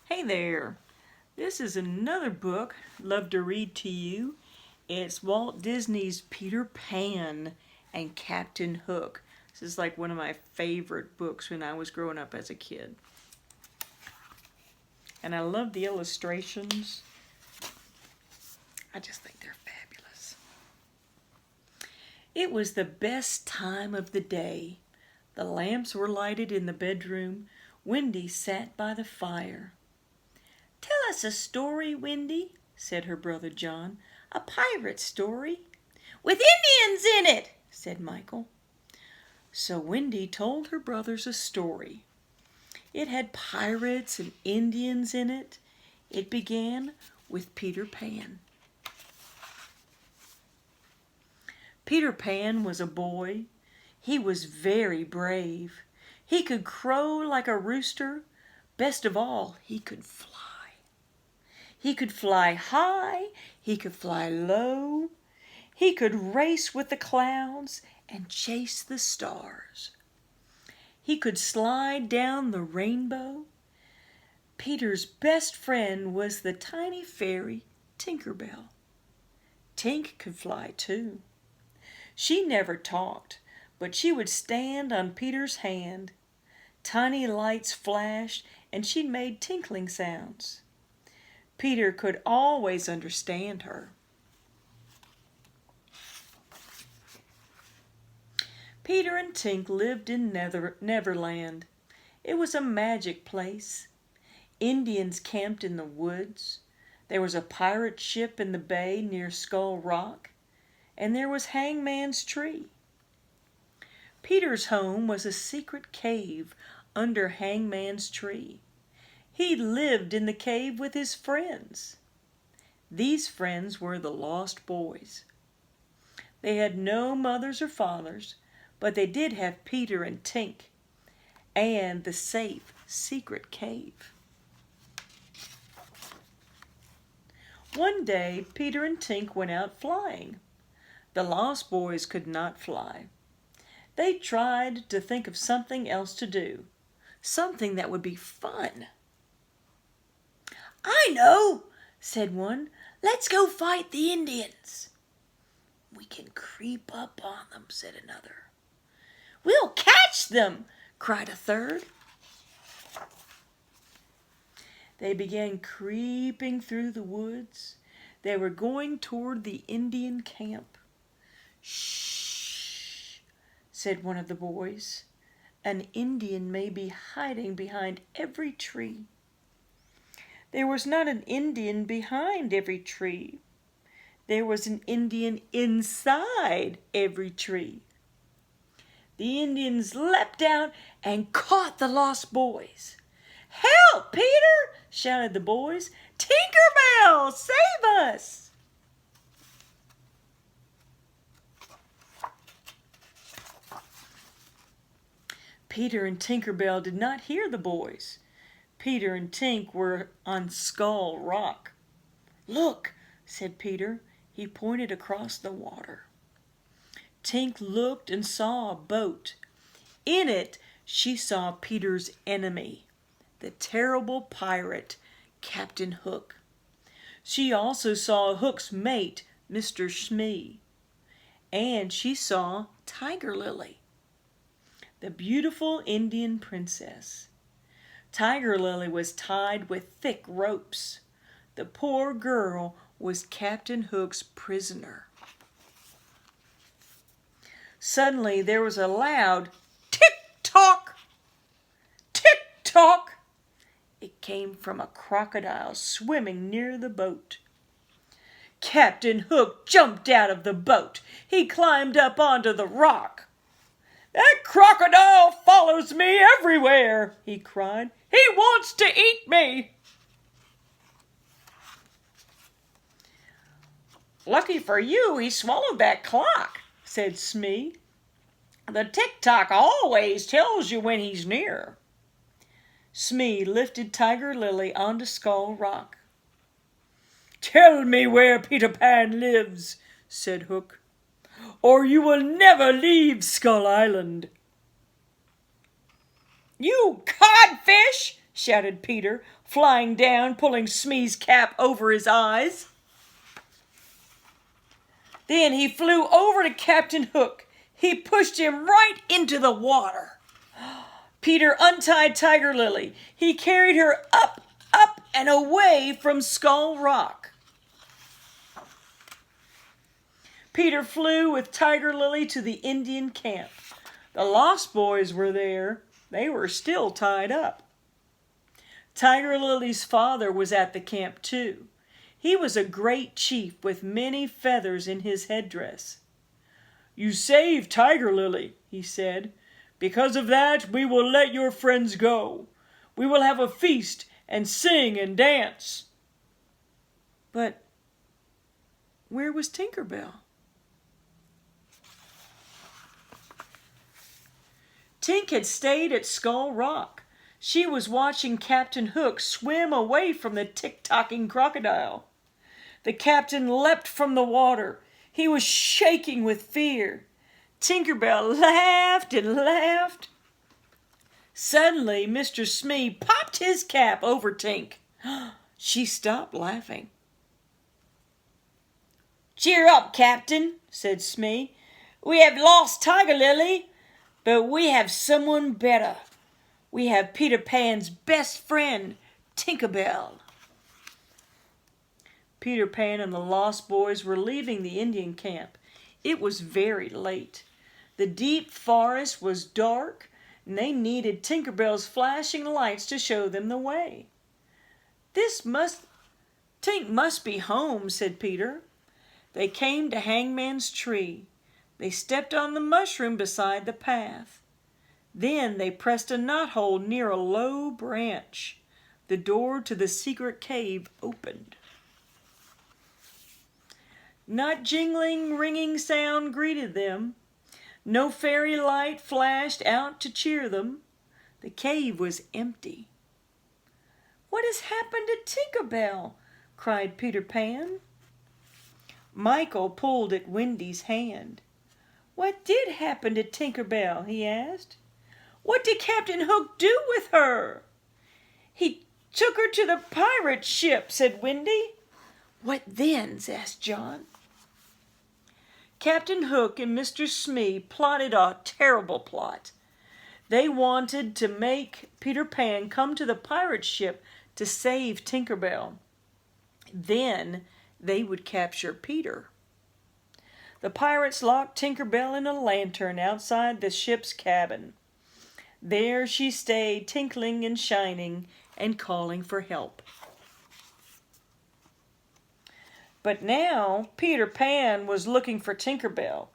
Hey there. This is another book I'd love to read to you. It's Walt Disney's Peter Pan and Captain Hook. This is like one of my favorite books when I was growing up as a kid. And I love the illustrations. I just think they're fabulous. It was the best time of the day. The lamps were lighted in the bedroom. Wendy sat by the fire. "Tell us a story, Wendy," said her brother John. "A pirate story." "With Indians in it," said Michael. So Wendy told her brothers a story. It had pirates and Indians in it. It began with Peter Pan. Peter Pan was a boy. He was very brave. He could crow like a rooster. Best of all, he could fly. He could fly high, he could fly low, he could race with the clouds and chase the stars. He could slide down the rainbow. Peter's best friend was the tiny fairy, Tinker Bell. Tink could fly too. She never talked, but she would stand on Peter's hand. Tiny lights flashed and she made tinkling sounds. Peter could always understand her. Peter and Tink lived in Neverland. It was a magic place. Indians camped in the woods. There was a pirate ship in the bay near Skull Rock. And there was Hangman's Tree. Peter's home was a secret cave under Hangman's Tree. He lived in the cave with his friends. These friends were the Lost Boys. They had no mothers or fathers, but they did have Peter and Tink and the safe, secret cave. One day, Peter and Tink went out flying. The Lost Boys could not fly. They tried to think of something else to do, something that would be fun. "I know," said one. "Let's go fight the Indians." "We can creep up on them," said another. "We'll catch them," cried a third. They began creeping through the woods. They were going toward the Indian camp. "Shh," said one of the boys. "An Indian may be hiding behind every tree." There was not an Indian behind every tree. There was an Indian inside every tree. The Indians leapt out and caught the Lost Boys. "Help, Peter!" shouted the boys. "Tinker Bell, save us!" Peter and Tinker Bell did not hear the boys. Peter and Tink were on Skull Rock. "Look," said Peter. He pointed across the water. Tink looked and saw a boat. In it, she saw Peter's enemy, the terrible pirate, Captain Hook. She also saw Hook's mate, Mr. Smee. And she saw Tiger Lily, the beautiful Indian princess. Tiger Lily was tied with thick ropes. The poor girl was Captain Hook's prisoner. Suddenly there was a loud tick-tock, tick-tock. It came from a crocodile swimming near the boat. Captain Hook jumped out of the boat. He climbed up onto the rock. "That crocodile follows me everywhere," he cried. "He wants to eat me." "Lucky for you, he swallowed that clock," said Smee. "The tick-tock always tells you when he's near." Smee lifted Tiger Lily onto Skull Rock. "Tell me where Peter Pan lives," said Hook, "or you will never leave Skull Island." "You codfish!" shouted Peter, flying down, pulling Smee's cap over his eyes. Then he flew over to Captain Hook. He pushed him right into the water. Peter untied Tiger Lily. He carried her up, up, and away from Skull Rock. Peter flew with Tiger Lily to the Indian camp. The Lost Boys were there. They were still tied up. Tiger Lily's father was at the camp too. He was a great chief with many feathers in his headdress. "You saved Tiger Lily," he said. "Because of that, we will let your friends go. We will have a feast and sing and dance." But where was Tinker Bell? Tink had stayed at Skull Rock. She was watching Captain Hook swim away from the tick-tocking crocodile. The captain leapt from the water. He was shaking with fear. Tinker Bell laughed and laughed. Suddenly, Mr. Smee popped his cap over Tink. She stopped laughing. "Cheer up, Captain," said Smee. "We have lost Tiger Lily, but we have someone better. We have Peter Pan's best friend, Tinker Bell." Peter Pan and the Lost Boys were leaving the Indian camp. It was very late. The deep forest was dark, and they needed Tinker Bell's flashing lights to show them the way. Tink must be home," said Peter. They came to Hangman's Tree. They stepped on the mushroom beside the path. Then they pressed a knothole near a low branch. The door to the secret cave opened. Not jingling, ringing sound greeted them. No fairy light flashed out to cheer them. The cave was empty. "What has happened to Tinker Bell?" cried Peter Pan. Michael pulled at Wendy's hand. "What did happen to Tinker Bell?" he asked. "What did Captain Hook do with her?" "He took her to the pirate ship," said Wendy. "What then?" asked John. Captain Hook and Mr. Smee plotted a terrible plot. They wanted to make Peter Pan come to the pirate ship to save Tinker Bell. Then they would capture Peter. The pirates locked Tinker Bell in a lantern outside the ship's cabin. There she stayed, tinkling and shining and calling for help. But now Peter Pan was looking for Tinker Bell.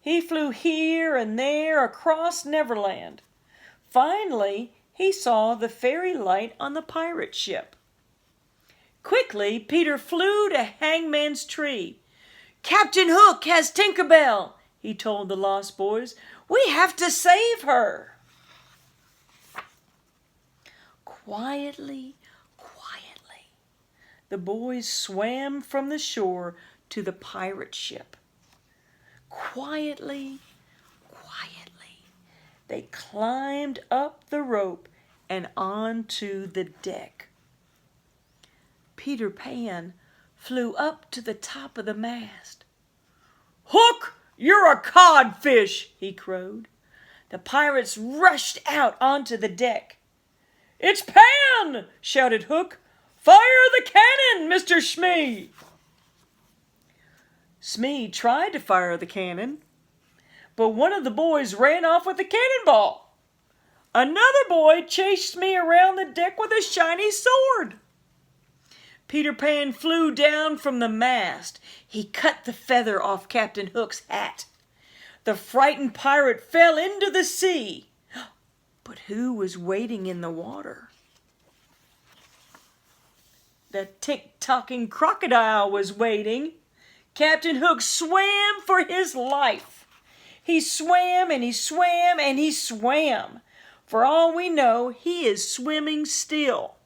He flew here and there across Neverland. Finally, he saw the fairy light on the pirate ship. Quickly, Peter flew to Hangman's Tree. "Captain Hook has Tinker Bell," he told the Lost Boys. "We have to save her." Quietly, the boys swam from the shore to the pirate ship. Quietly, they climbed up the rope and onto the deck. Peter Pan flew up to the top of the mast. "Hook, you're a codfish," he crowed. The pirates rushed out onto the deck. "It's Pan!" shouted Hook. "Fire the cannon, Mr. Smee!" Smee tried to fire the cannon, but one of the boys ran off with the cannonball. Another boy chased Smee around the deck with a shiny sword. Peter Pan flew down from the mast. He cut the feather off Captain Hook's hat. The frightened pirate fell into the sea. But who was waiting in the water? The tick-tocking crocodile was waiting. Captain Hook swam for his life. He swam and he swam and he swam. For all we know, he is swimming still.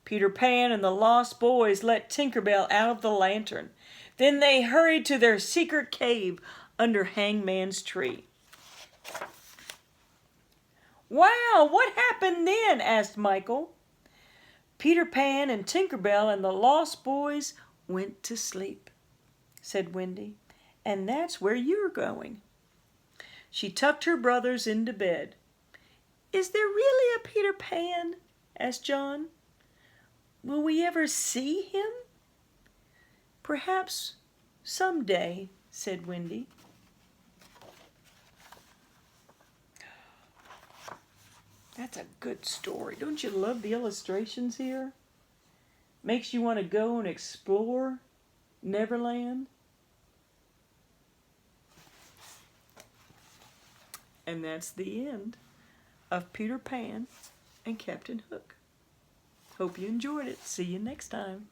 Peter Pan and the Lost Boys let Tinker Bell out of the lantern. Then they hurried to their secret cave under Hangman's Tree. Wow, what happened then? Asked Michael. Peter Pan and Tinker Bell and the Lost Boys went to sleep, said Wendy, and that's where you're going. She tucked her brothers into bed. Is there really a Peter Pan? Asked John. Will we ever see him? Perhaps someday, said Wendy. That's a good story. Don't you love the illustrations here? Makes you want to go and explore Neverland. And that's the end of Peter Pan and Captain Hook. Hope you enjoyed it. See you next time.